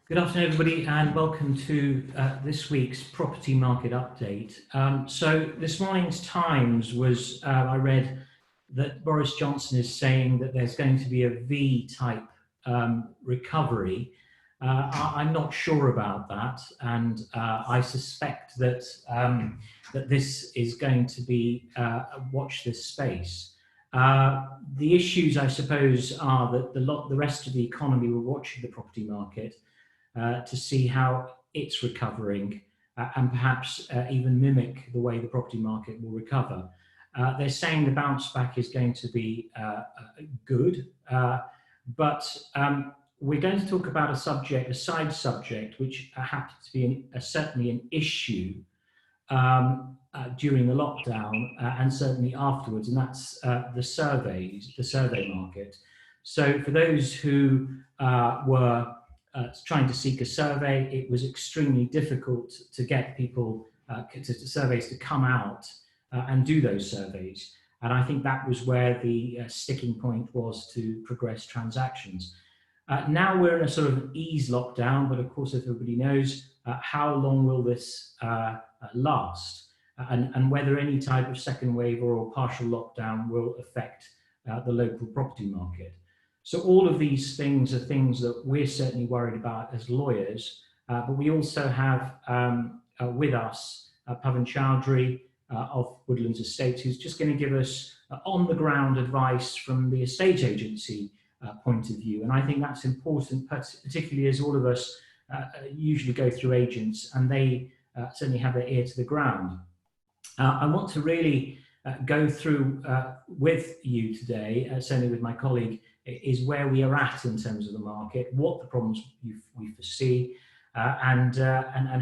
Good afternoon, everybody, and welcome to this week's property market update. So this morning's Times was, I read that Boris Johnson is saying that there's going to be a V-type recovery. I'm not sure about that, and I suspect that that this is going to be watch this space. The issues, I suppose, are that the rest of the economy will watch the property market to see how it's recovering and perhaps even mimic the way the property market will recover. They're saying the bounce back is going to be good, but we're going to talk about a side subject, which happens to be certainly an issue during the lockdown and certainly afterwards, and that's the survey market. So for those who were trying to seek a survey, it was extremely difficult to get people, surveys to come out and do those surveys. And I think that was where the sticking point was to progress transactions. Now we're in a sort of ease lockdown, but of course, if everybody knows, how long will this last? And whether any type of second wave or partial lockdown will affect the local property market. So all of these things are things that we're certainly worried about as lawyers, but we also have with us Pavan Chowdhury of Woodlands Estates, who's just going to give us on-the-ground advice from the estate agency point of view. And I think that's important, particularly as all of us usually go through agents and they certainly have their ear to the ground. I want to really go through with you today, certainly with my colleague, is where we are at in terms of the market, what the problems we foresee, and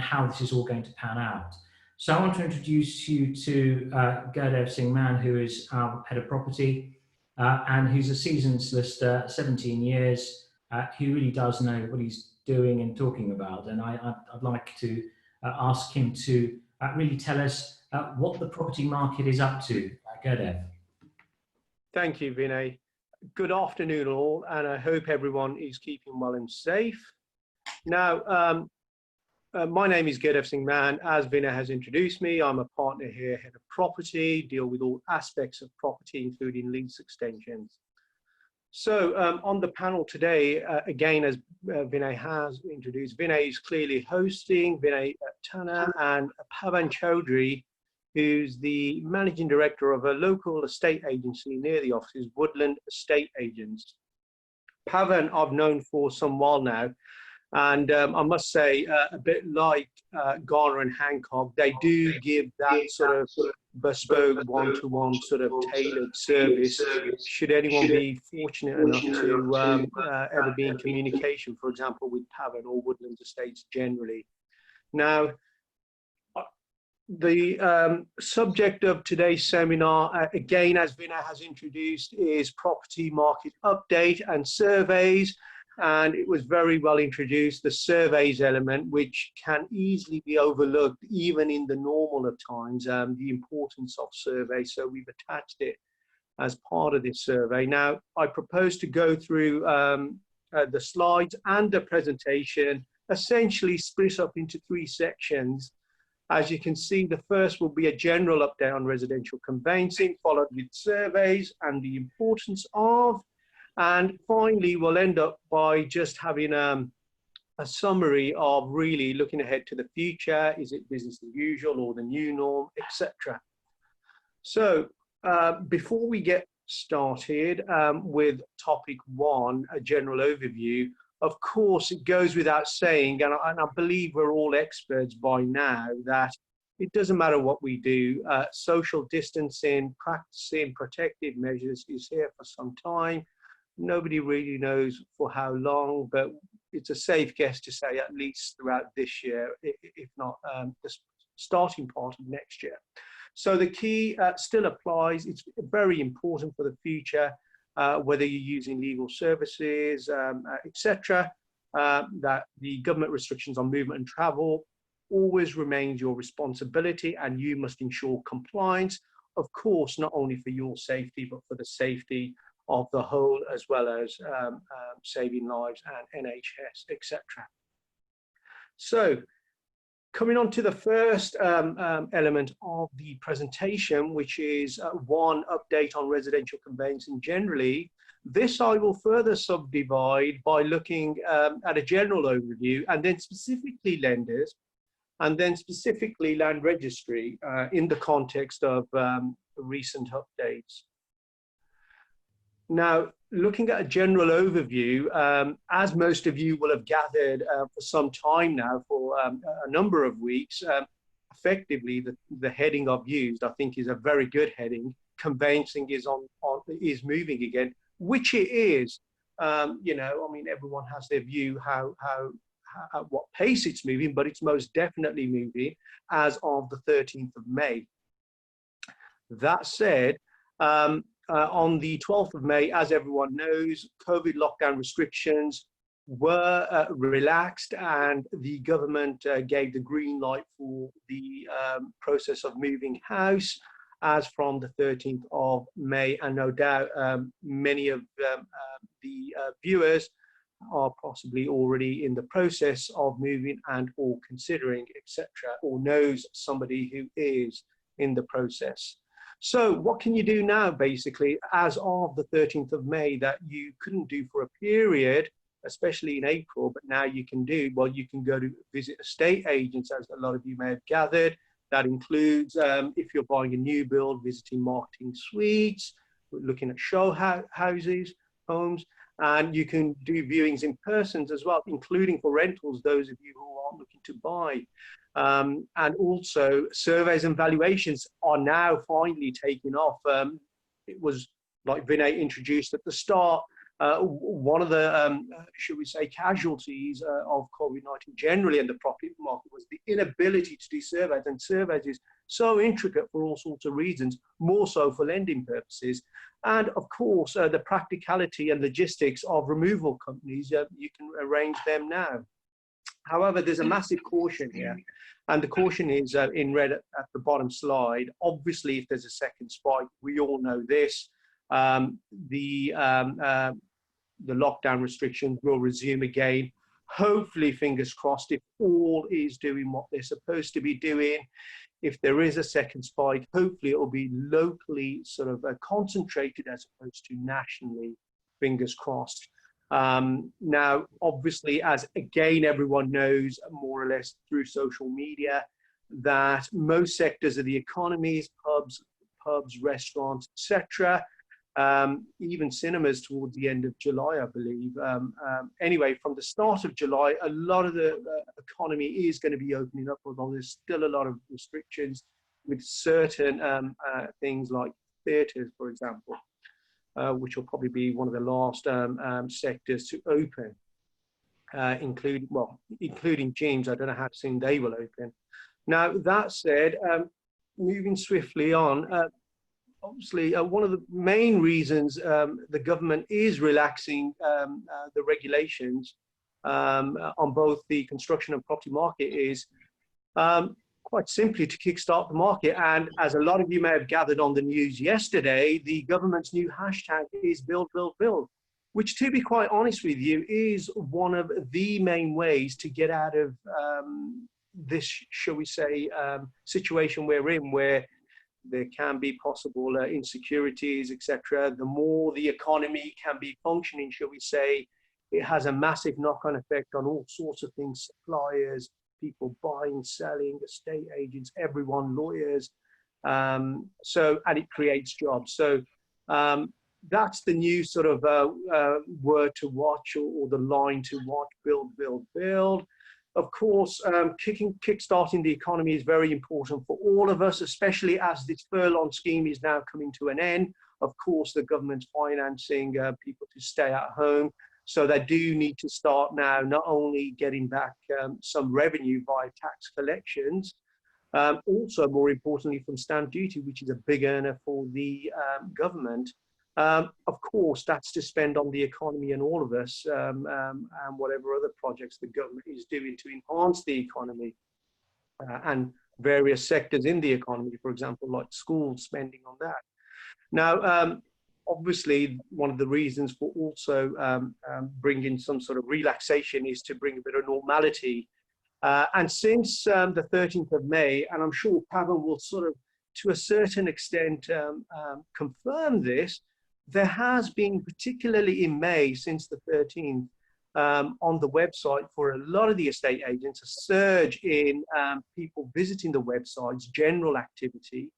how this is all going to pan out. So I want to introduce you to Gurdev Mann, who is our head of property, and who's a seasoned solicitor, 17 years. He really does know what he's doing and talking about, and I'd like to ask him to really tell us what the property market is up to. Gurdev. Thank you, Vinay. Good afternoon all, and I hope everyone is keeping well and safe. Now, my name is Gurdev Mann. As Vinay has introduced me, I'm a partner here, head of property, deal with all aspects of property, including lease extensions. So on the panel today, again, as Vinay has introduced, Vinay is clearly hosting, Vinay Tanna and Pavan Chowdhury, who's the managing director of a local estate agency near the offices, Woodland Estate Agents. Pavan I've known for some while now, and I must say, a bit like Garner and Hancock, they do give that sort of bespoke one-to-one sort of tailored service should anyone be fortunate enough to ever be in communication, for example, with Pavan or Woodland Estates generally. Now, the subject of today's seminar, again, as Vinay has introduced, is property market update and surveys. And it was very well introduced, the surveys element, which can easily be overlooked even in the normal of times, the importance of surveys. So we've attached it as part of this survey. Now, I propose to go through the slides and the presentation, essentially split up into 3 sections. As you can see, the first will be a general update on residential conveyancing, followed with surveys and the importance of. And finally, we'll end up by just having a summary of really looking ahead to the future. Is it business as usual or the new norm, etc. So before we get started with topic 1, a general overview, of course, it goes without saying, and I believe we're all experts by now, that it doesn't matter what we do, social distancing, practicing protective measures is here for some time. Nobody really knows for how long, but it's a safe guess to say at least throughout this year, if not the starting part of next year. So the key still applies. It's very important for the future, whether you're using legal services, etc., that the government restrictions on movement and travel always remains your responsibility, and you must ensure compliance, of course, not only for your safety, but for the safety of the whole, as well as saving lives and NHS, etc. So coming on to the first element of the presentation, which is one update on residential conveyancing generally. This I will further subdivide by looking at a general overview and then specifically lenders and then specifically land registry in the context of recent updates. Now, looking at a general overview, as most of you will have gathered for some time now, for a number of weeks, effectively the heading I've used, I think, is a very good heading. Conveyancing is moving again, which it is. You know, I mean, everyone has their view at what pace it's moving, but it's most definitely moving as of the 13th of May. That said, on the 12th of May, as everyone knows, COVID lockdown restrictions were relaxed and the government gave the green light for the process of moving house as from the 13th of May. And no doubt many of the viewers are possibly already in the process of moving and or considering, etc., or knows somebody who is in the process. So what can you do now, basically, as of the 13th of May that you couldn't do for a period, especially in April, but now you can do? Well, you can go to visit estate agents, as a lot of you may have gathered. That includes, if you're buying a new build, visiting marketing suites, looking at show houses, homes, and you can do viewings in person as well, including for rentals, those of you who are looking to buy. And also surveys and valuations are now finally taking off. It was, like Vinay introduced at the start, one of the, should we say, casualties of COVID-19 generally in the property market was the inability to do surveys. And surveys is so intricate for all sorts of reasons, more so for lending purposes. And of course, the practicality and logistics of removal companies, you can arrange them now. However, there's a massive caution here, and the caution is in red at the bottom slide. Obviously, if there's a second spike, we all know this, the lockdown restrictions will resume again. Hopefully, fingers crossed, if all is doing what they're supposed to be doing. If there is a second spike, hopefully it will be locally sort of concentrated as opposed to nationally, fingers crossed. Now, obviously, as again, everyone knows more or less through social media, that most sectors of the economies, pubs, restaurants, etc., even cinemas towards the end of July, I believe. Anyway, from the start of July, a lot of the economy is going to be opening up, although there's still a lot of restrictions with certain things like theatres, for example. Which will probably be one of the last sectors to open, including gyms. I don't know how soon they will open. Now, that said, moving swiftly on, obviously, one of the main reasons the government is relaxing the regulations on both the construction and property market is quite simply to kickstart the market. And as a lot of you may have gathered on the news yesterday, the government's new hashtag is build, build, build, which, to be quite honest with you, is one of the main ways to get out of this, shall we say, situation we're in, where there can be possible insecurities, etc. The more the economy can be functioning, shall we say, it has a massive knock-on effect on all sorts of things: suppliers, people buying, selling, estate agents, everyone, lawyers. And it creates jobs. So that's the new sort of word to watch, or the line to watch: build, build, build. Of course, kickstarting the economy is very important for all of us, especially as this furlough scheme is now coming to an end. Of course, the government's financing people to stay at home. So they do need to start now, not only getting back some revenue via tax collections, also more importantly from stamp duty, which is a big earner for the government. Of course, that's to spend on the economy and all of us, and whatever other projects the government is doing to enhance the economy and various sectors in the economy, for example, like school spending on that. Now, obviously, one of the reasons for also bringing some sort of relaxation is to bring a bit of normality And since the 13th of May, and I'm sure Pavan will sort of, to a certain extent, confirm this, there has been, particularly in May, since the 13th, on the website for a lot of the estate agents, a surge in people visiting the websites, general activity,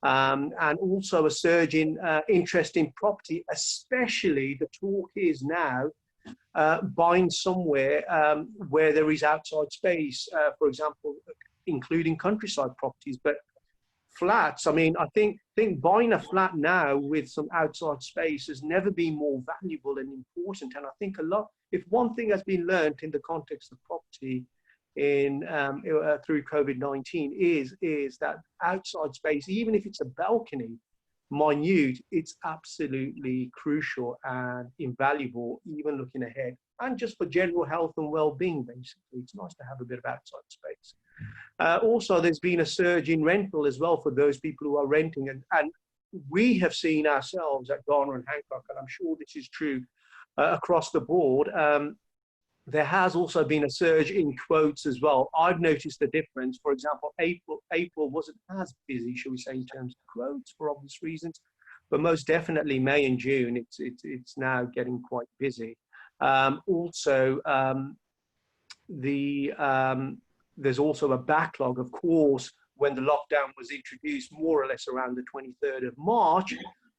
and also a surge in interest in property, especially the talk is now buying somewhere where there is outside space, for example, including countryside properties. But flats, I mean, I think buying a flat now with some outside space has never been more valuable and important. And I think if one thing has been learned in the context of property through COVID-19 is that outside space, even if it's a balcony, minute, it's absolutely crucial and invaluable, even looking ahead. And just for general health and well-being, basically, it's nice to have a bit of outside space. Also, there's been a surge in rental as well for those people who are renting. And we have seen ourselves at Garner and Hancock, and I'm sure this is true across the board. There has also been a surge in quotes as well. I've noticed the difference. For example, April wasn't as busy, shall we say, in terms of quotes for obvious reasons, but most definitely May and June, it's now getting quite busy. There's also a backlog, of course, when the lockdown was introduced, more or less around the 23rd of March,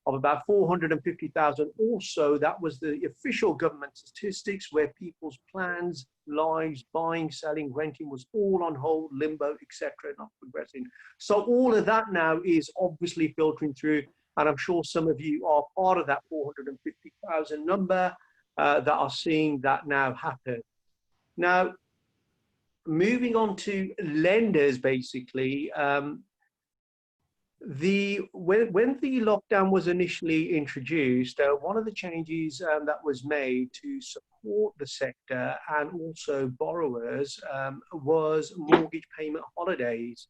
of about 450,000 or so. That was the official government statistics, where people's plans, lives, buying, selling, renting was all on hold, limbo, etc., not progressing. So all of that now is obviously filtering through, and I'm sure some of you are part of that 450,000 number that are seeing that now happen. Now, moving on to lenders, basically, when the lockdown was initially introduced, one of the changes that was made to support the sector and also borrowers was mortgage payment holidays.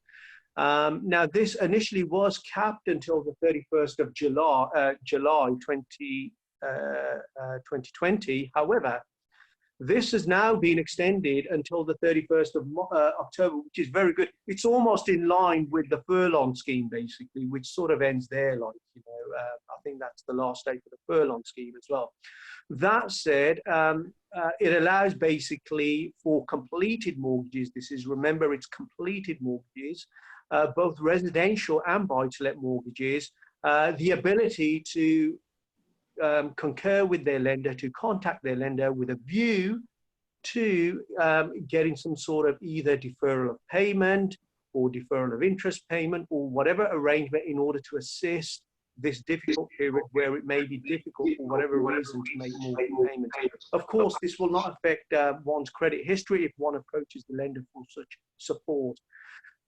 Now, this initially was capped until the 31st of July 2020. However, this has now been extended until the 31st of October, which is very good. It's almost in line with the furlong scheme, basically, which sort of ends there. Like, you know, I think that's the last day for the furlong scheme as well. That said, it allows basically for completed mortgages. Remember, it's completed mortgages, both residential and buy-to-let mortgages, the ability to concur with their lender, to contact their lender with a view to getting some sort of either deferral of payment or deferral of interest payment or whatever arrangement in order to assist this difficult period where it may be difficult for whatever reason to make mortgage payments. Of course, this will not affect one's credit history if one approaches the lender for such support.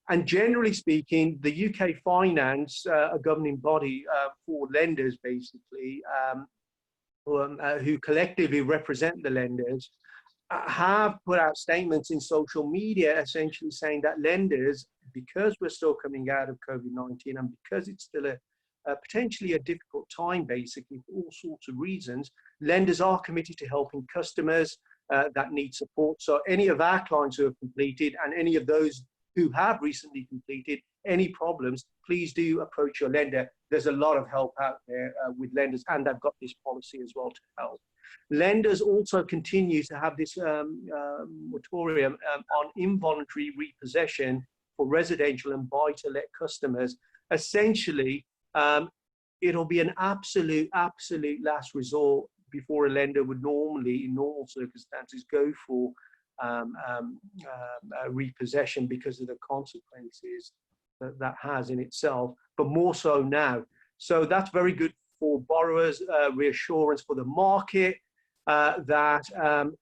And generally speaking, the UK Finance, a governing body for lenders, basically, who collectively represent the lenders, have put out statements in social media essentially saying that lenders, because we're still coming out of COVID-19 and because it's still potentially a difficult time, basically, for all sorts of reasons, lenders are committed to helping customers that need support. So any of our clients who have completed and any of those who have recently completed, any problems, please do approach your lender. There's a lot of help out there with lenders, and they've got this policy as well to help. Lenders also continue to have this moratorium on involuntary repossession for residential and buy-to-let customers. Essentially, it'll be an absolute last resort before a lender would normally, in normal circumstances, go for repossession because of the consequences that has in itself, but more so now. So that's very good for borrowers, reassurance for the market that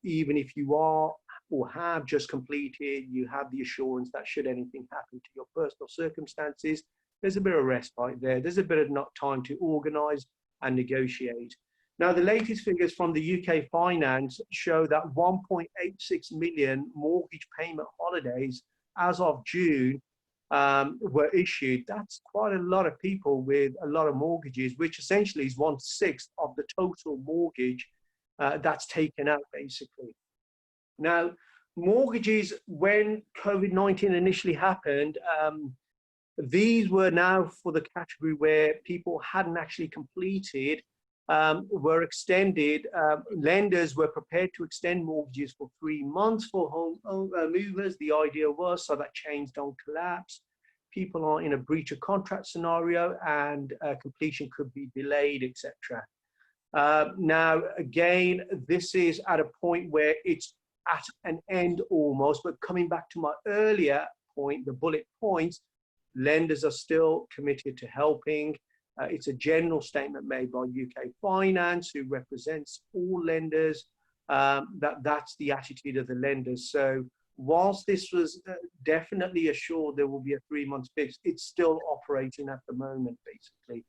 even if you are or have just completed, you have the assurance that should anything happen to your personal circumstances, there's a bit of respite there. There's a bit of time to organise and negotiate. Now, the latest figures from the UK Finance show that 1.86 million mortgage payment holidays as of June were issued. That's quite a lot of people with a lot of mortgages, which essentially is 1/6 of the total mortgage that's taken out, basically. Now, mortgages, when COVID-19 initially happened, these were now for the category where people hadn't actually completed, were extended. Lenders were prepared to extend mortgages for 3 months for home movers. The idea was so that chains don't collapse. People are in a breach of contract scenario and completion could be delayed, etc. Now, again, this is at a point where it's at an end almost, but coming back to my earlier point, the bullet points, lenders are still committed to helping. It's a general statement made by UK Finance, who represents all lenders, that's the attitude of the lenders. So whilst this was definitely assured there will be a 3-month fix, it's still operating at the moment, basically.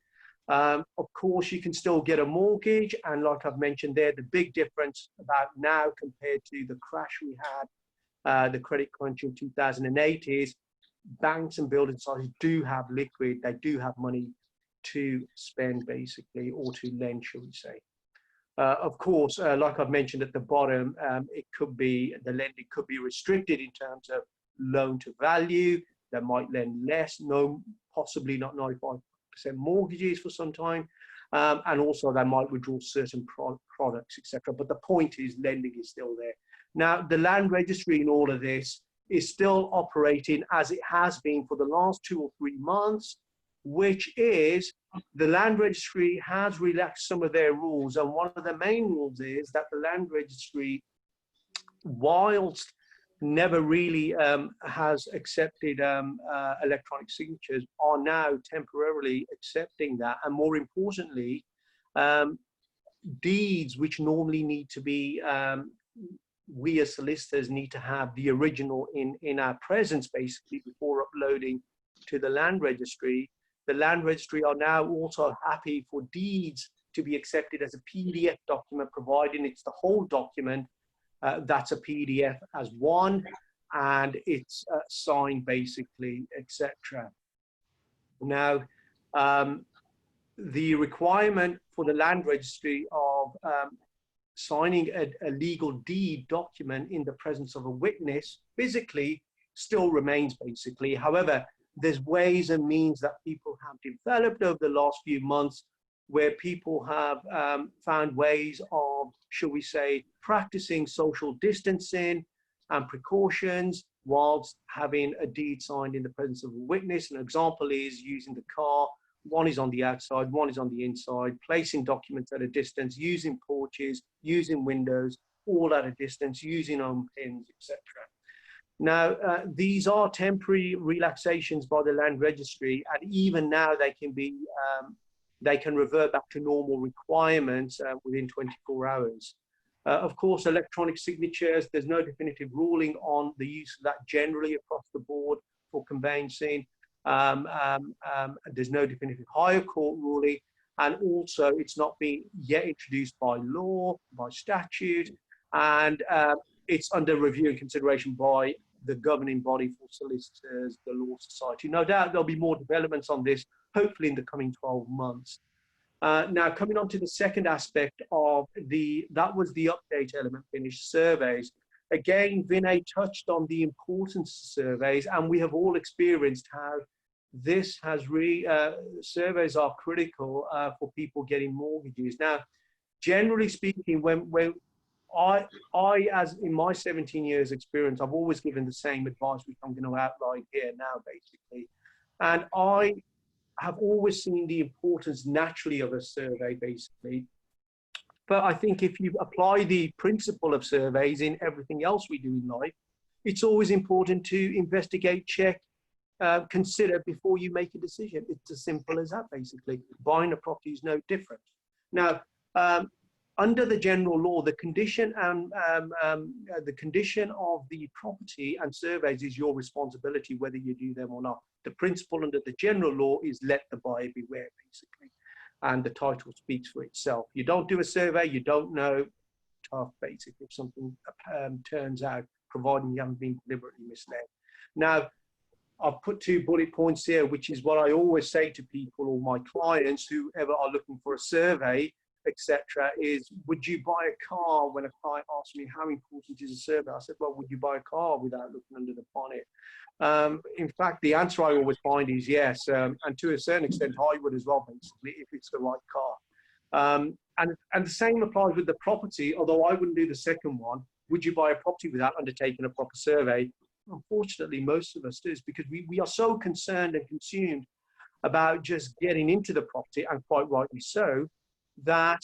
Of course, you can still get a mortgage, and like I've mentioned there, the big difference about now compared to the crash we had, the credit crunch in 2008, is banks and building societies do have liquid, they do have money to spend, basically, or to lend, shall we say. Of course, like I've mentioned at the bottom, it could be, the lending could be restricted in terms of loan to value. They might lend less, possibly not 95% mortgages for some time, and also they might withdraw certain products, etc. But the point is, lending is still there. Now, the land registry in all of this is still operating as it has been for the last 2 or 3 months, which is the land registry has relaxed some of their rules. And one of the main rules is that the land registry, whilst never really has accepted electronic signatures, are now temporarily accepting that. And more importantly, deeds which normally need to be, we as solicitors need to have the original in our presence, basically, before uploading to the land registry. The land registry are now also happy for deeds to be accepted as a PDF document, providing it's the whole document that's a PDF as one, and it's signed, basically, etc. Now, the requirement for the land registry of signing a legal deed document in the presence of a witness physically still remains, basically. However, there's ways and means that people have developed over the last few months where people have found ways of, shall we say, practicing social distancing and precautions whilst having a deed signed in the presence of a witness. An example is using the car. One is on the outside, one is on the inside, placing documents at a distance, using porches, using windows, all at a distance, using own pins, etc. Now, these are temporary relaxations by the land registry, and even now they can be, they can revert back to normal requirements within 24 hours. Of course, electronic signatures, there's no definitive ruling on the use of that generally across the board for conveyancing. There's no definitive higher court ruling, and also it's not been yet introduced by law, by statute, and it's under review and consideration by the governing body for solicitors, the Law Society. No doubt there'll be more developments on this, hopefully in the coming 12 months. Now, coming on to the second aspect of that was the update element finished, surveys. Again, Vinay touched on the importance of surveys, and we have all experienced how this has surveys are critical for people getting mortgages. Now, generally speaking, when I, as in my 17 years experience, I've always given the same advice, which I'm going to outline here now, basically. And I have always seen the importance naturally of a survey, basically. But I think if you apply the principle of surveys in everything else we do in life, it's always important to investigate, check, consider before you make a decision. It's as simple as that, basically. Buying a property is no different. Now, under the general law, the condition and the condition of the property and surveys is your responsibility, whether you do them or not. The principle under the general law is let the buyer beware, basically, and the title speaks for itself. You don't do a survey, you don't know. Tough, basically, if something turns out, providing you haven't been deliberately misled. Now, I've put 2 bullet points here, which is what I always say to people or my clients, whoever are looking for a survey. etc., is would you buy a car? When a client asks me how important is a survey, I said, well, would you buy a car without looking under the bonnet? In fact, the answer I always find is yes, and to a certain extent, I would as well, basically, if it's the right car. And the same applies with the property, although I wouldn't do the second one. Would you buy a property without undertaking a proper survey? Unfortunately, most of us do, because we are so concerned and consumed about just getting into the property, and quite rightly so, that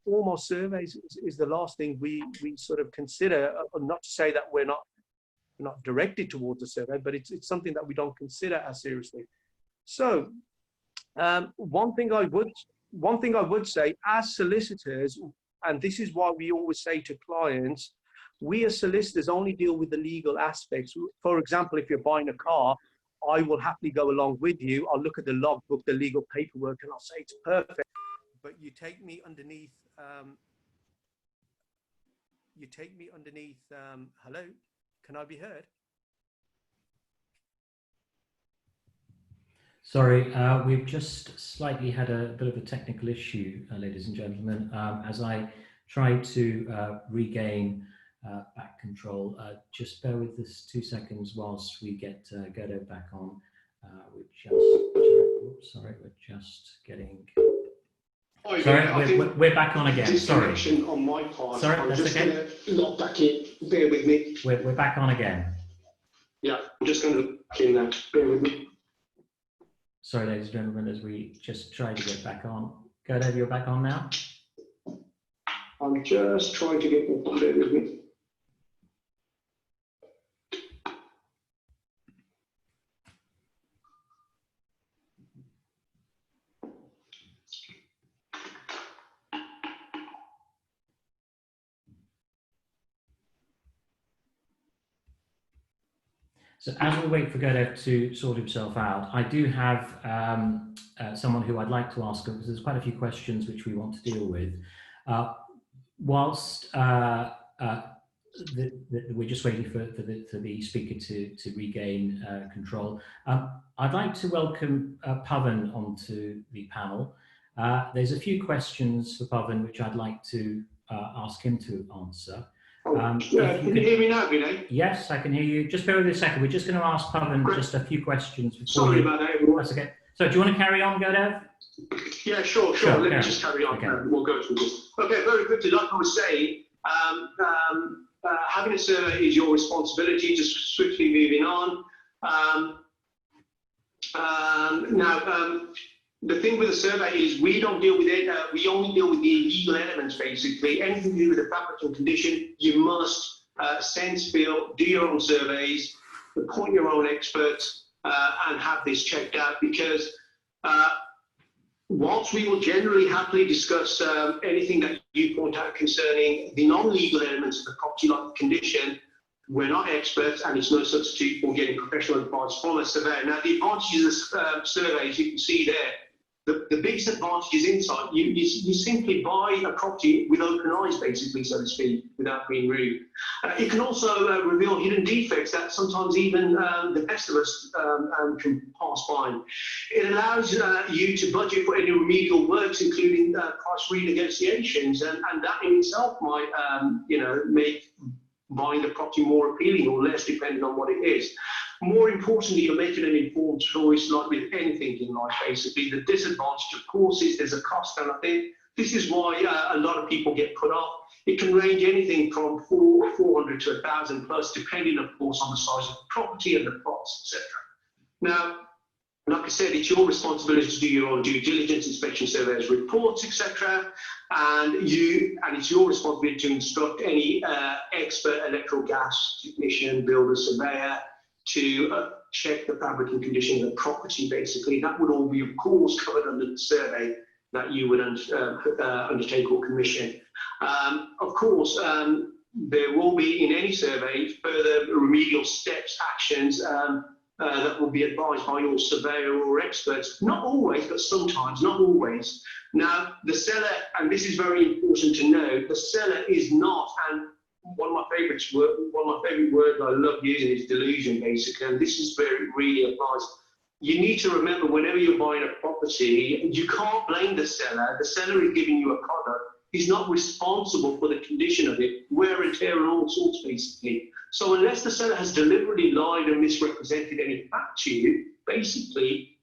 almost surveys is the last thing we sort of consider. Not to say that we're not directed towards a survey, but it's something that we don't consider as seriously. So one thing I would say as solicitors, and this is why we always say to clients, we as solicitors only deal with the legal aspects. For example, if you're buying a car, I will happily go along with you. I'll look at the logbook, the legal paperwork, and I'll say it's perfect. But you take me underneath, hello, can I be heard? Sorry, we've just slightly had a bit of a technical issue, ladies and gentlemen, as I try to regain back control. Just bear with us 2 seconds whilst we get Gurdev back on. We're just getting... Sorry, we're back on again. Sorry. On my part. Sorry, I'm that's just okay. going to log back in. Bear with me. We're back on again. Yeah, I'm just going to look in that. Bear with me. Sorry, ladies and gentlemen, as we just try to get back on. Gurdev, you're back on now? I'm just trying to get back on. Bear with me. So as we wait for Gurdev to sort himself out, I do have someone who I'd like to ask, because there's quite a few questions which we want to deal with. Whilst we're just waiting for the speaker to regain control, I'd like to welcome Pavan onto the panel. There's a few questions for Pavan which I'd like to ask him to answer. Can you hear me now, Vinay? Yes, I can hear you. Just bear with me a second. We're just going to ask Pavan just a few questions. Sorry about that, everyone. That's okay. So do you want to carry on, Gurdev? Yeah, sure. Let me just carry on. Okay. We'll go through this. Okay, very quickly, like I was saying, having a survey is your responsibility. Just swiftly moving on. The thing with the survey is we don't deal with it. We only deal with the legal elements, basically. Anything to do with the fabric and condition, you must sense, feel, do your own surveys, appoint your own experts, and have this checked out. Because whilst we will generally happily discuss anything that you point out concerning the non-legal elements of the property, like the condition, we're not experts, and it's no substitute for getting professional advice from a surveyor. Now, the advantages of surveys, you can see there. The biggest advantage is insight. You simply buy a property with open eyes, basically, so to speak, without being rude. It can also reveal hidden defects that sometimes even the best of us can pass by. It allows you to budget for any remedial works, including price renegotiations, and that in itself might, make buying the property more appealing or less, depending on what it is. More importantly, you're making an informed choice, like with anything in life, basically. The disadvantage, of course, is there's a cost, and I think this is why a lot of people get put off. It can range anything from 400 to 1,000 plus, depending, of course, on the size of the property and the plots, etc. Now, like I said, it's your responsibility to do your own due diligence, inspection surveys, reports, etc. And it's your responsibility to instruct any expert electrical gas technician, builder, surveyor, to check the fabric and condition of the property, basically. That would all be, of course, covered under the survey that you would undertake or commission. Of course, there will be, in any survey, further remedial steps, actions that will be advised by your surveyor or experts. Not always, but sometimes, not always. Now, the seller, and this is very important to know, the seller is not, and one of my favorite words I love using is delusion, basically, and this is where it really applies. you need to remember whenever you're buying a property, you can't blame the seller. The seller is giving you a product. He's not responsible for the condition of it, wear and tear and all sorts, basically. So unless the seller has deliberately lied and misrepresented any fact to you, basically,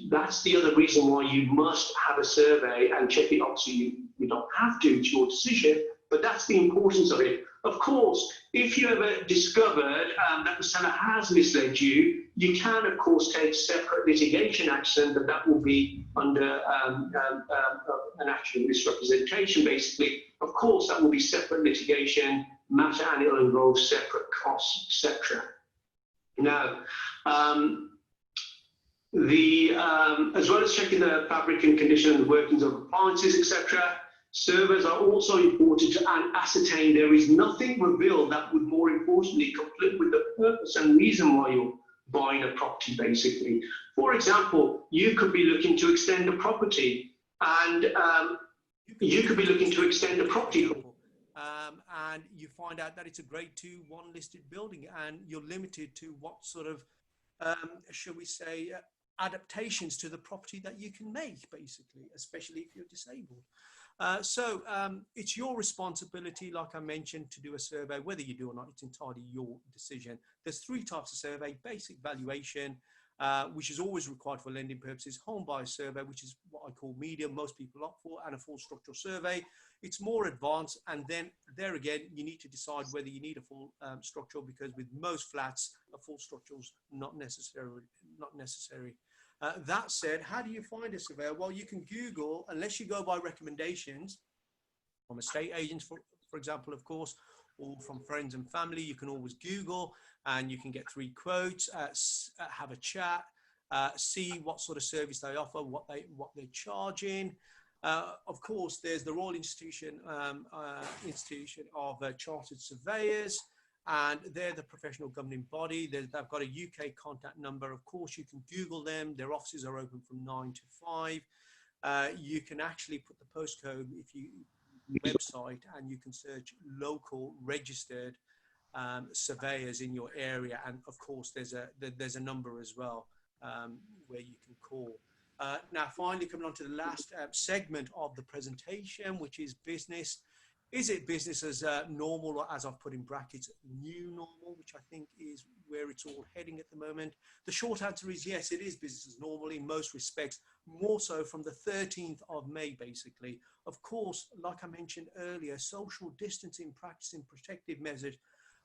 that's the other reason why you must have a survey and check it. Obviously, you don't have to, it's your decision, but that's the importance of it. Of course, if you ever discovered that the seller has misled you, you can, of course, take separate litigation action, but that will be under an action of misrepresentation, basically. Of course, that will be separate litigation matter, and it will involve separate costs, etc. Now, as well as checking the fabric and condition and workings of appliances, etc., surveys are also important to ascertain there is nothing revealed that would more importantly conflict with the purpose and reason why you're buying a property, basically. For example, you could be looking to extend a property, and you could be looking to extend a property. And you find out that it's a grade 2 1 listed building, and you're limited to what sort of, shall we say, adaptations to the property that you can make, basically, especially if you're disabled. So it's your responsibility, like I mentioned, to do a survey. Whether you do or not, it's entirely your decision. There's 3 types of survey: basic valuation, which is always required for lending purposes; home buyer survey, which is what I call medium, most people opt for; and a full structural survey. It's more advanced, and then there again, you need to decide whether you need a full structural, because with most flats, a full structural is not necessary. That said, how do you find a surveyor? Well, you can Google, unless you go by recommendations from estate agents, for example, of course, or from friends and family. You can always Google, and you can get 3 quotes, have a chat, see what sort of service they offer, what they're charging. Of course, there's the Royal Institution of Chartered Surveyors, and they're the professional governing body. They've got a UK contact number. Of course, you can Google them. Their offices are open from 9 to 5. You can actually put the postcode if you website, and you can search local registered surveyors in your area. And of course, there's a number as well where you can call. Now, finally, coming on to the last segment of the presentation, which is business. Is it business as normal, or, as I've put in brackets, new normal, which I think is where it's all heading at the moment? The short answer is yes, it is business as normal in most respects, more so from the 13th of May, basically. Of course, like I mentioned earlier, social distancing, practicing protective measures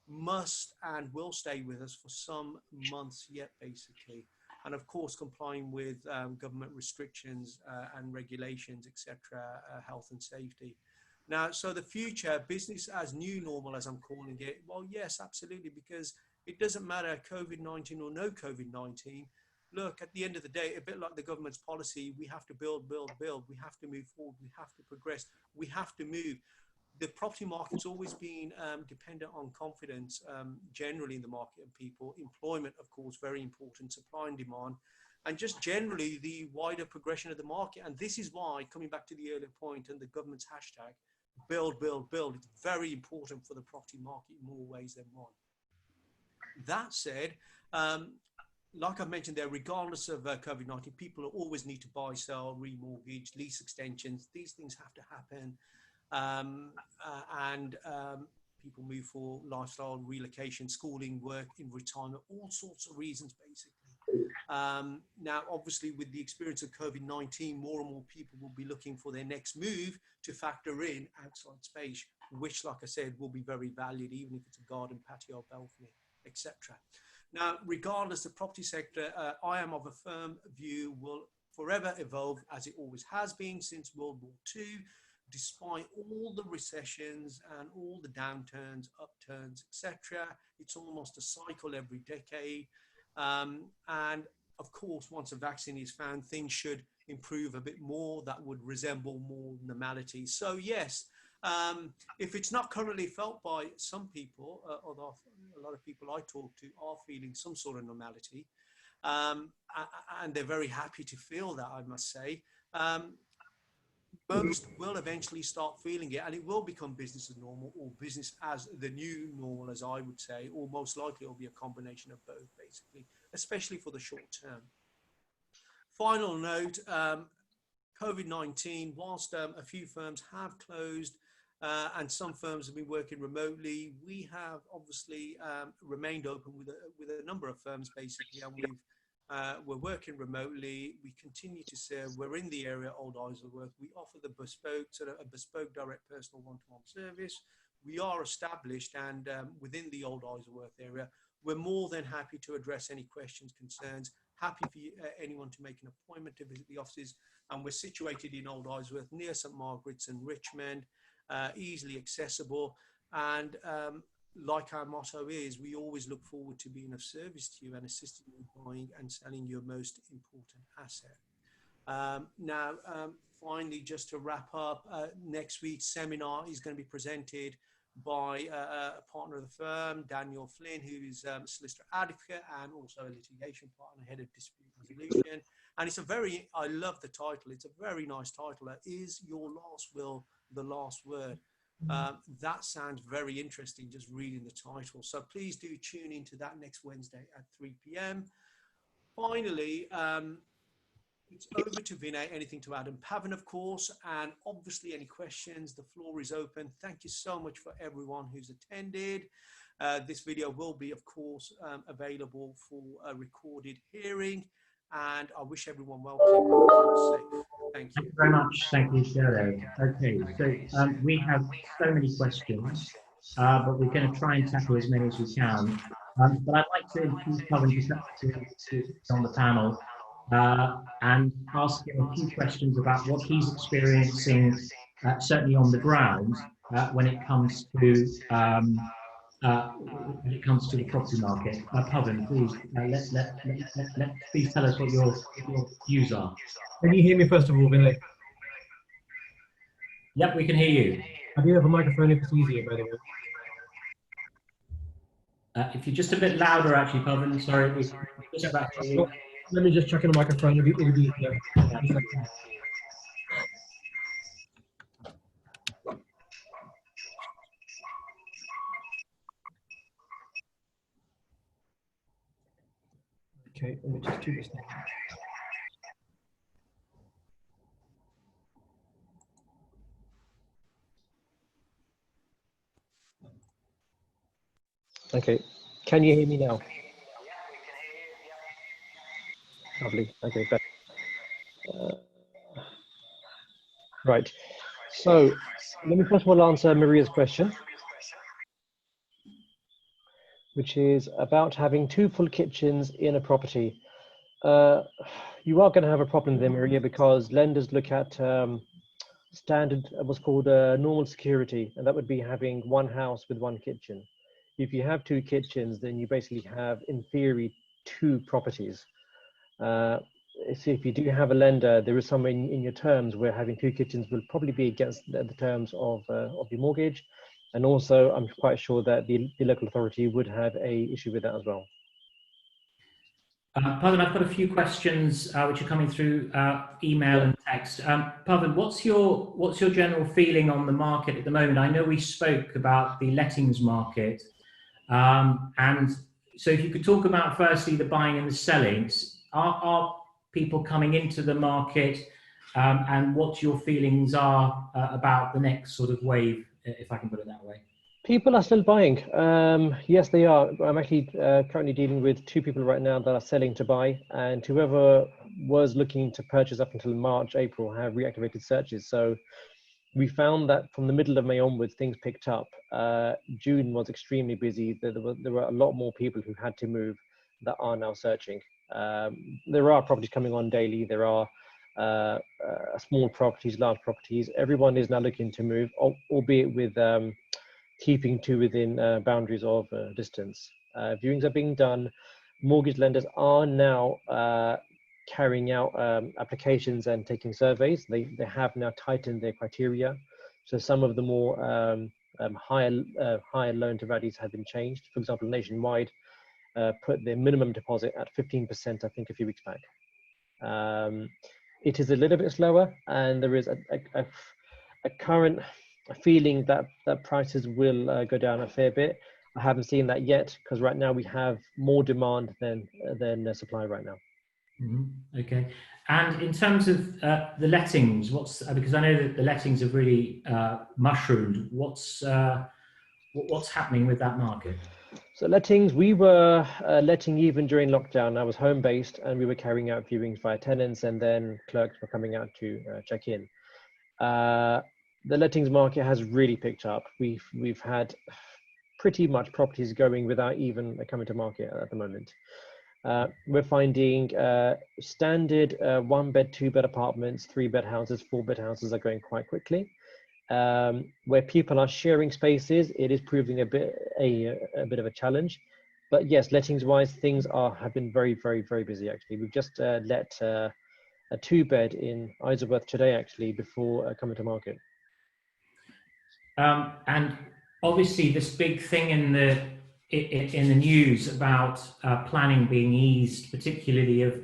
must and will stay with us for some months yet, basically. And of course, complying with government restrictions and regulations, etc., health and safety. Now, so the future, business as new normal, as I'm calling it, well, yes, absolutely, because it doesn't matter COVID-19 or no COVID-19. Look, at the end of the day, a bit like the government's policy, we have to build, build, build. We have to move forward. We have to progress. We have to move. The property market's always been dependent on confidence, generally in the market and people. Employment, of course, very important, supply and demand, and just generally the wider progression of the market. And this is why, coming back to the earlier point and the government's hashtag, build, build, build, it's very important for the property market in more ways than one. That said, like I mentioned there, regardless of COVID-19, people always need to buy, sell, remortgage, lease extensions. These things have to happen. People move for lifestyle, relocation, schooling, work, in retirement, all sorts of reasons, basically. Now, obviously, with the experience of COVID-19, more and more people will be looking for their next move to factor in outside space, which, like I said, will be very valued, even if it's a garden, patio, balcony, etc. Now, regardless, the property sector, I am of a firm view, will forever evolve as it always has been since World War II. Despite all the recessions and all the downturns, upturns, etc., it's almost a cycle every decade. And of course, once a vaccine is found, things should improve a bit more. That would resemble more normality. So yes, if it's not currently felt by some people, although a lot of people I talk to are feeling some sort of normality, and they're very happy to feel that, I must say. Most will eventually start feeling it, and it will become business as normal, or business as the new normal, as I would say, or most likely it'll be a combination of both, basically, especially for the short term. Final note, COVID-19, whilst a few firms have closed and some firms have been working remotely, we have obviously remained open with a number of firms basically, and we're working remotely. We continue to serve. We're in the area, Old Isleworth. We offer the bespoke, a bespoke direct personal one-to-one service. We are established, and within the Old Isleworth area, we're more than happy to address any questions, concerns. Happy for anyone to make an appointment to visit the offices. And we're situated in Old Isleworth, near St Margaret's and Richmond, easily accessible. And like our motto is, we always look forward to being of service to you and assisting you in buying and selling your most important asset. Finally, just to wrap up, next week's seminar is going to be presented by a partner of the firm, Daniel Flynn, who is a solicitor advocate and also a litigation partner, head of dispute resolution. And it's I love the title. It's a very nice title. Is your last will the last word? That sounds very interesting, just reading the title. So please do tune into that next Wednesday at 3 p.m. Finally, it's over to Vinay. Anything to add? And Pavan, of course, and obviously any questions, the floor is open. Thank you so much for everyone who's attended. This video will be, of course, available for a recorded hearing, and I wish everyone well. Keep safe. Thank you. Thank you very much. Thank you, Gurdev. Okay, so we have so many questions, but we're going to try and tackle as many as we can. But I'd like to introduce Pavan to on the panel and ask him a few questions about what he's experiencing, certainly on the ground, when it comes to the property market. Pavan, please please tell us what your views are. Can you hear me first of all, Vinay? Yep, we can hear you. I do have a microphone if it's easier, by the way. If you're just a bit louder, actually, Pavan, sorry, we just about to hear you. Let me just check on the microphone. It'll be easier. Okay, let me just do this now. Okay, can you hear me now? Lovely. Okay, better. Right. So let me first of all answer Maria's question, which is about having 2 full kitchens in a property. You are going to have a problem there, Maria, because lenders look at standard, what's called normal security, and that would be having 1 house with 1 kitchen. If you have 2 kitchens, then you basically have, in theory, 2 properties. So if you do have a lender, there is somewhere in your terms where having 2 kitchens will probably be against the terms of your mortgage. And also, I'm quite sure that the local authority would have a issue with that as well. Pavan, I've got a few questions which are coming through email and text. Pavan, what's your general feeling on the market at the moment? I know we spoke about the lettings market, and so if you could talk about firstly the buying and the selling. Are people coming into the market, and what your feelings are about the next sort of wave, if I can put it that way? People are still buying. Yes, they are. I'm actually currently dealing with 2 people right now that are selling to buy, and whoever was looking to purchase up until March, April have reactivated searches. So we found that from the middle of May onwards, things picked up. June was extremely busy. There were a lot more people who had to move that are now searching. There are properties coming on daily. There are small properties, large properties. Everyone is now looking to move, albeit with keeping to within boundaries of distance. Viewings are being done. Mortgage lenders are now carrying out applications and taking surveys. They have now tightened their criteria. So some of the more higher loan to values have been changed. For example, Nationwide put their minimum deposit at 15%, I think, a few weeks back. It is a little bit slower, and there is a current feeling that prices will go down a fair bit. I haven't seen that yet, because right now we have more demand than supply right now. Mhm. Okay. And in terms of the lettings, because I know that the lettings have really mushroomed. What's happening with that market? So lettings, we were letting even during lockdown. I was home based and we were carrying out viewings via tenants, and then clerks were coming out to check in. The lettings market has really picked up. We've had pretty much properties going without even coming to market at the moment. We're finding standard 1 bed, 2 bed apartments, 3 bed houses, 4 bed houses are going quite quickly. Where people are sharing spaces, it is proving a bit of a challenge. But yes, lettings wise, things have been very, very, very busy actually. We've just let a 2 bed in Isleworth today actually before coming to market. And obviously, this big thing in the news about planning being eased, particularly of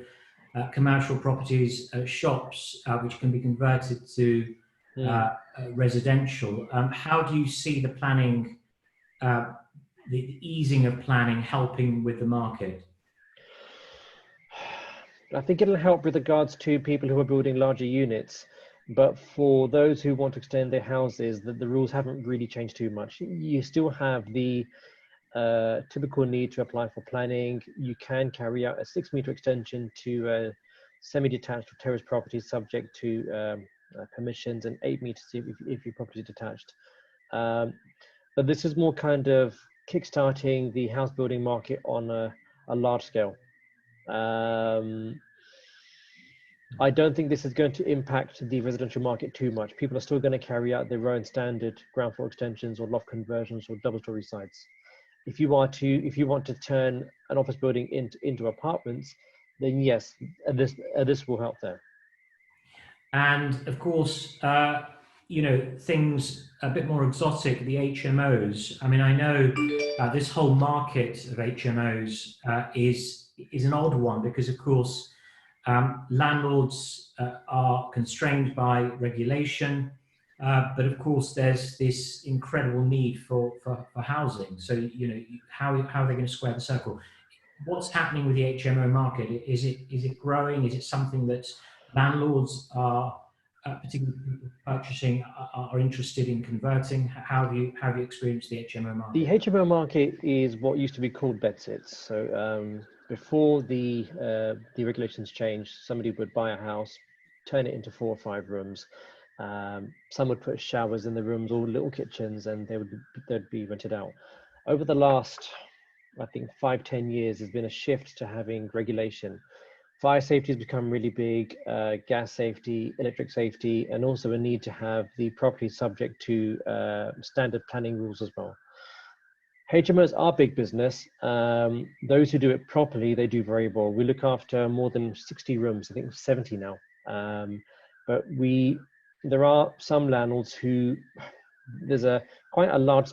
commercial properties, shops, which can be converted to residential. How do you see the planning, the easing of planning, helping with the market? I think it'll help with regards to people who are building larger units, but for those who want to extend their houses, the rules haven't really changed too much. You still have the typical need to apply for planning. You can carry out a 6 meter extension to a semi-detached or terrace property subject to permissions, and 8 meters if your property is detached. But this is more kind of kickstarting the house building market on a large scale. I don't think this is going to impact the residential market too much. People are still going to carry out their own standard ground floor extensions or loft conversions or double story sites. If you want to turn an office building into apartments, then yes, this will help there. And of course, things a bit more exotic, the HMOs. I mean, I know this whole market of HMOs is an odd one because, of course, landlords are constrained by regulation, but of course, there's this incredible need for housing. So, how are they going to square the circle? What's happening with the HMO market? Is it growing? Is it something that landlords are, particularly people purchasing, are interested in converting? How have you experienced the HMO market? The HMO market is what used to be called bedsits. So before the regulations changed, somebody would buy a house, turn it into 4 or 5 rooms. Some would put showers in the rooms or little kitchens, and they'd be rented out. Over the last, I think, 5-10 years, there's been a shift to having regulation. Fire safety has become really big, gas safety, electric safety, and also a need to have the property subject to standard planning rules as well. HMOs are big business. Those who do it properly, they do very well. We look after more than 60 rooms, I think 70 now. But there are some landlords who, there's quite a large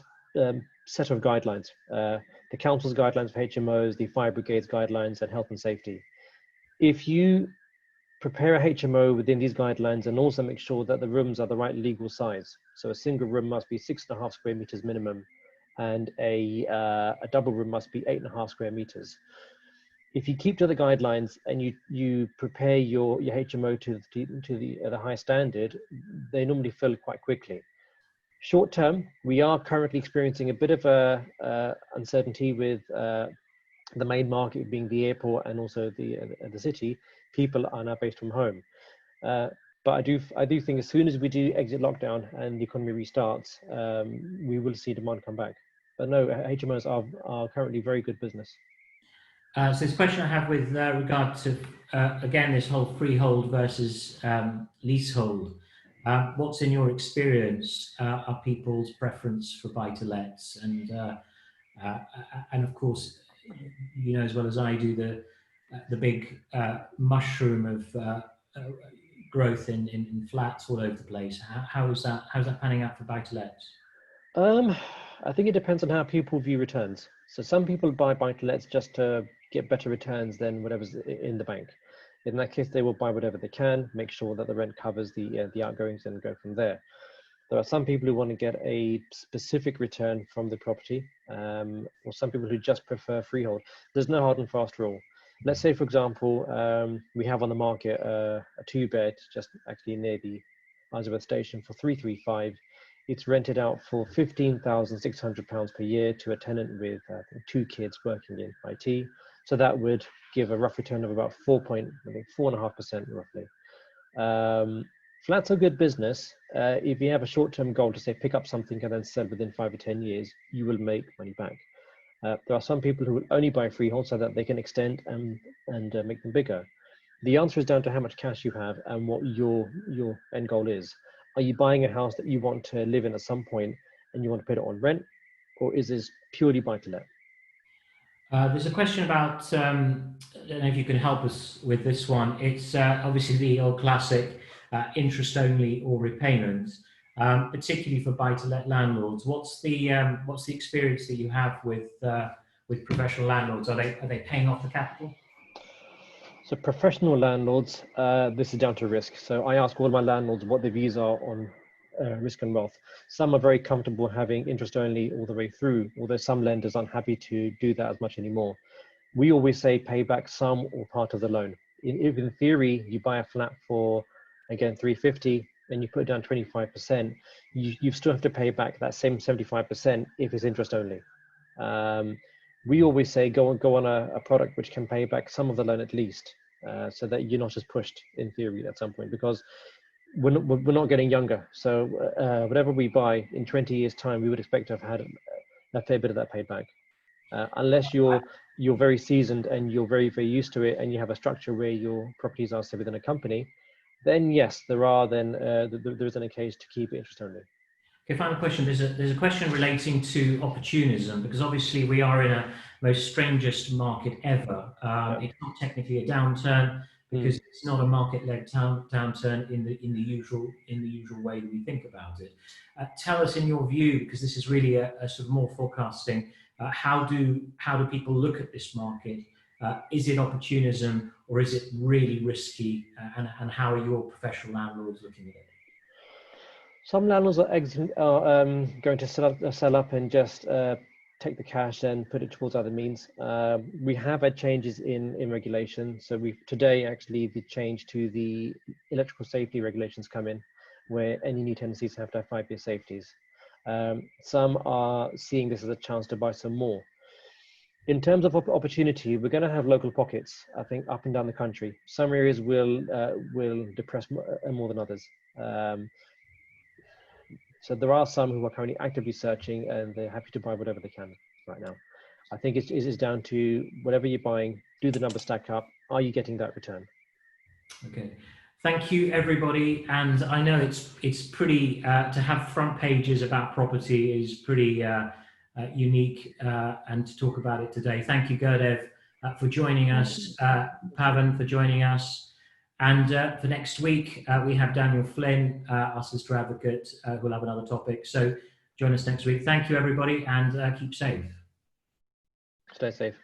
set of guidelines. The council's guidelines for HMOs, the fire brigade's guidelines, and health and safety. If you prepare a HMO within these guidelines and also make sure that the rooms are the right legal size. So a single room must be 6.5 square meters minimum, and a double room must be 8.5 square meters. If you keep to the guidelines and you prepare your HMO to the high standard, they normally fill quite quickly. Short term, we are currently experiencing a bit of uncertainty with the main market being the airport and also the city. People are now based from home. But I do think as soon as we do exit lockdown and the economy restarts, we will see demand come back. But no, HMOs are currently very good business. So this question I have with regard to, again, this whole freehold versus leasehold. What's in your experience are people's preference for buy-to-lets? And of course, you know as well as I do the big mushroom of growth in flats all over the place. How's that panning out for buy-to-lets? I think it depends on how people view returns. So some people buy buy-to-lets just to get better returns than whatever's in the bank. In that case, they will buy whatever they can, make sure that the rent covers the outgoings, and go from there. There are some people who want to get a specific return from the property, or some people who just prefer freehold. There's no hard and fast rule. Let's say, for example, we have on the market a 2-bed just actually near the Elizabeth station for 335. It's rented out for £15,600 per year to a tenant with 2 kids working in IT. So that would give a rough return of about 4.5% roughly. Flats are good business. If you have a short-term goal to say pick up something and then sell within 5 or 10 years, you will make money back. There are some people who will only buy freehold so that they can extend and make them bigger. The answer is down to how much cash you have and what your end goal is. Are you buying a house that you want to live in at some point and you want to put it on rent, or is this purely buy to let? There's a question about, I don't know if you can help us with this one. It's obviously the old classic interest only or repayment, particularly for buy-to-let landlords. What's the experience that you have with professional landlords? Are they paying off the capital? So professional landlords, this is down to risk. So I ask all my landlords what their views are on risk and wealth. Some are very comfortable having interest only all the way through, although some lenders aren't happy to do that as much anymore. We always say pay back some or part of the loan. In theory, you buy a flat for, again, 350 and you put down 25%, you still have to pay back that same 75% if it's interest only. We always say go on a product which can pay back some of the loan at least, so that you're not just pushed in theory at some point, because we're not getting younger. So whatever we buy in 20 years time, we would expect to have had a fair bit of that paid back. Unless you're very seasoned and you're very, very used to it and you have a structure where your properties are, say, within a company, then yes, there isn't a case to keep it interest only. Okay, final question. There's a question relating to opportunism, because obviously we are in a most strangest market ever. It's not technically a downturn because it's not a market-led downturn in the usual way that we think about it. Tell us, in your view, because this is really a sort of more forecasting. How do people look at this market? Is it opportunism or is it really risky? And how are your professional landlords looking at it? Some landlords are going to sell up and just take the cash and put it towards other means. We have had changes in regulation. So today actually the change to the electrical safety regulations come in, where any new tenancies have to have 5-year safeties. Some are seeing this as a chance to buy some more. In terms of opportunity, we're going to have local pockets, I think, up and down the country. Some areas will depress more than others. So there are some who are currently actively searching and they're happy to buy whatever they can right now. I think it is down to whatever you're buying, do the numbers stack up? Are you getting that return? Okay. Thank you, everybody. And I know it's pretty, to have front pages about property is pretty unique, and to talk about it today. Thank you, Gurdev, for joining us, Pavan for joining us. And for next week, we have Daniel Flynn, our solicitor advocate, who will have another topic. So join us next week. Thank you, everybody, and keep safe. Stay safe.